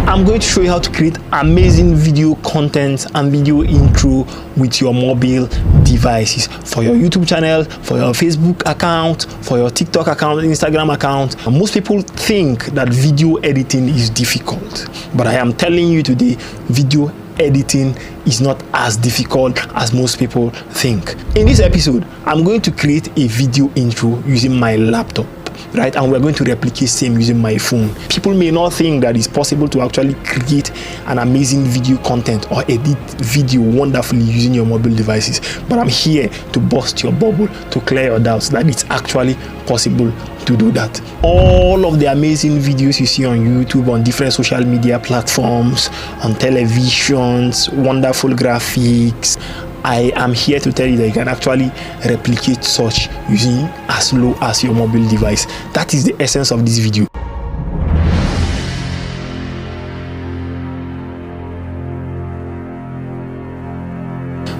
I'm going to show you how to create amazing video content and video intro with your mobile devices for your YouTube channel, for your Facebook account, for your TikTok account, Instagram account. And most people think that video editing is difficult, but I am telling you today, video editing is not as difficult as most people think. In this episode, I'm going to create a video intro using my laptop, right? And we're going to replicate same using my phone. People may not think that it's possible to actually create an amazing video content or edit video wonderfully using your mobile devices, but I'm here to bust your bubble, to clear your doubts that it's actually possible to do that. All of the amazing videos you see on YouTube, on different social media platforms, on televisions, wonderful graphics, I am here to tell you that you can actually replicate such using as low as your mobile device. That is the essence of this video.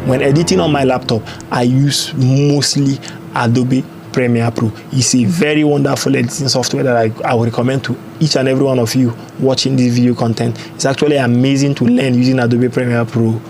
When editing on my laptop, I use mostly Adobe Premiere Pro. It's a very wonderful editing software that I would recommend to each and every one of you watching this video content. It's actually amazing to learn using Adobe Premiere Pro.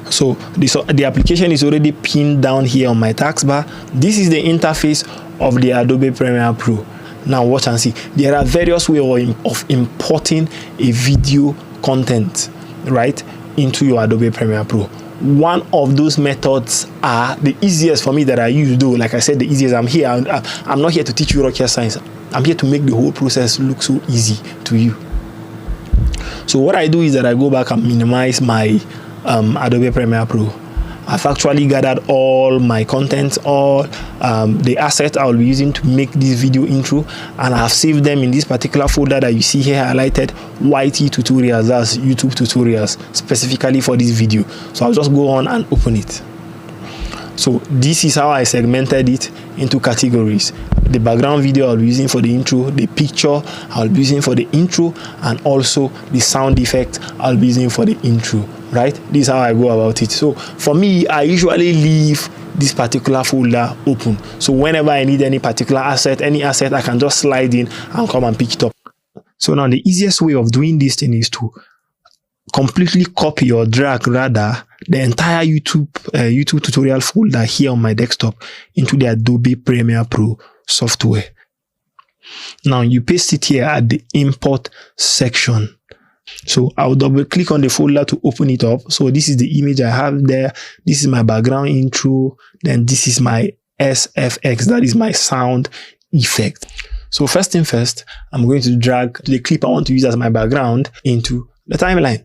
So the application is already pinned down here on my taskbar. This is the interface of the Adobe Premiere Pro. Now watch and see. There are various ways of importing a video content, right, into your Adobe Premiere Pro. One of those methods are the easiest for me that I use, though. Like I said, the easiest. I'm not here to teach you rocket science. I'm here to make the whole process look so easy to you. So what I do is that I go back and minimize my Adobe Premiere Pro. I've actually gathered all my content, all the assets I will be using to make this video intro, and I have saved them in this particular folder that you see here highlighted, YT tutorials. That's YouTube tutorials specifically for this video. So I'll just go on and open it. So this is how I segmented it into categories. The background video I'll be using for the intro, the picture I'll be using for the intro, and also the sound effect I'll be using for the intro, right? This is how I go about it. So for me, I usually leave this particular folder open. So whenever I need any particular asset, I can just slide in and come and pick it up. So now the easiest way of doing this thing is to completely copy or drag rather the entire YouTube tutorial folder here on my desktop into the Adobe Premiere Pro software. Now you paste it here at the import section. So I'll double click on the folder to open it up. So this is the image I have there. This is my background intro. Then this is my SFX. That is my sound effect. So first thing first, I'm going to drag the clip I want to use as my background into the timeline.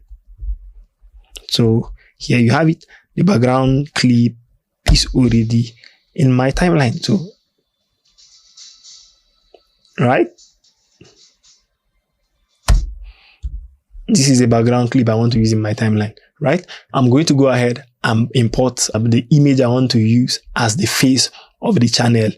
So here you have it. The background clip is already in my timeline. So, right? This is the background clip I want to use in my timeline, right? I'm going to go ahead and import the image I want to use as the face of the channel.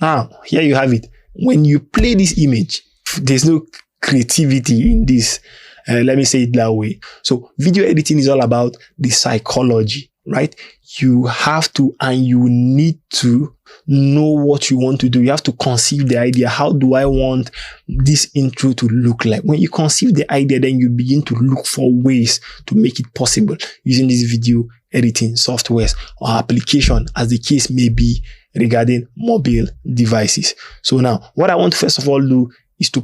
Now, here you have it. When you play this image, there's no creativity in this. Let me say it that way. So video editing is all about the psychology, right? You have to and you need to know what you want to do. You have to conceive the idea. How do I want this intro to look like? When you conceive the idea, then you begin to look for ways to make it possible using these video editing softwares or application, as the case may be, regarding mobile devices. So now what I want to first of all do is to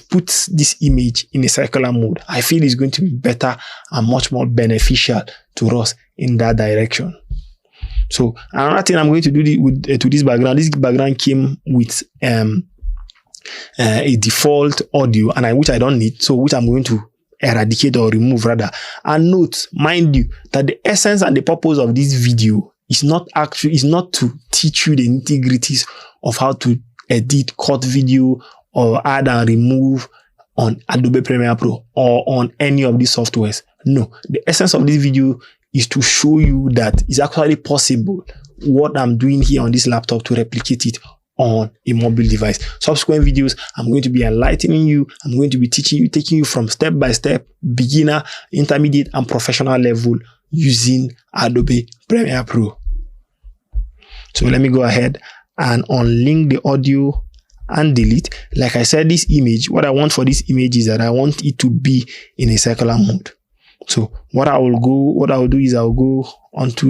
put this image in a circular mode. I feel it's going to be better and much more beneficial to us in that direction. So another thing I'm going to do to this background. This background came with a default audio, and which I don't need, so which I'm going to eradicate or remove rather. And note, mind you, that the essence and the purpose of this video is not to teach you the nitty-gritties of how to edit, cut video, or add and remove on Adobe Premiere Pro or on any of these softwares. No, the essence of this video is to show you that it's actually possible what I'm doing here on this laptop to replicate it on a mobile device. Subsequent videos, I'm going to be enlightening you. I'm going to be teaching you, taking you from step by step, beginner, intermediate, and professional level using Adobe Premiere Pro. So let me go ahead and unlink the audio and delete. Like I said, this image, what I want for this image is that I want it to be in a circular mode. So what I will do is I'll go onto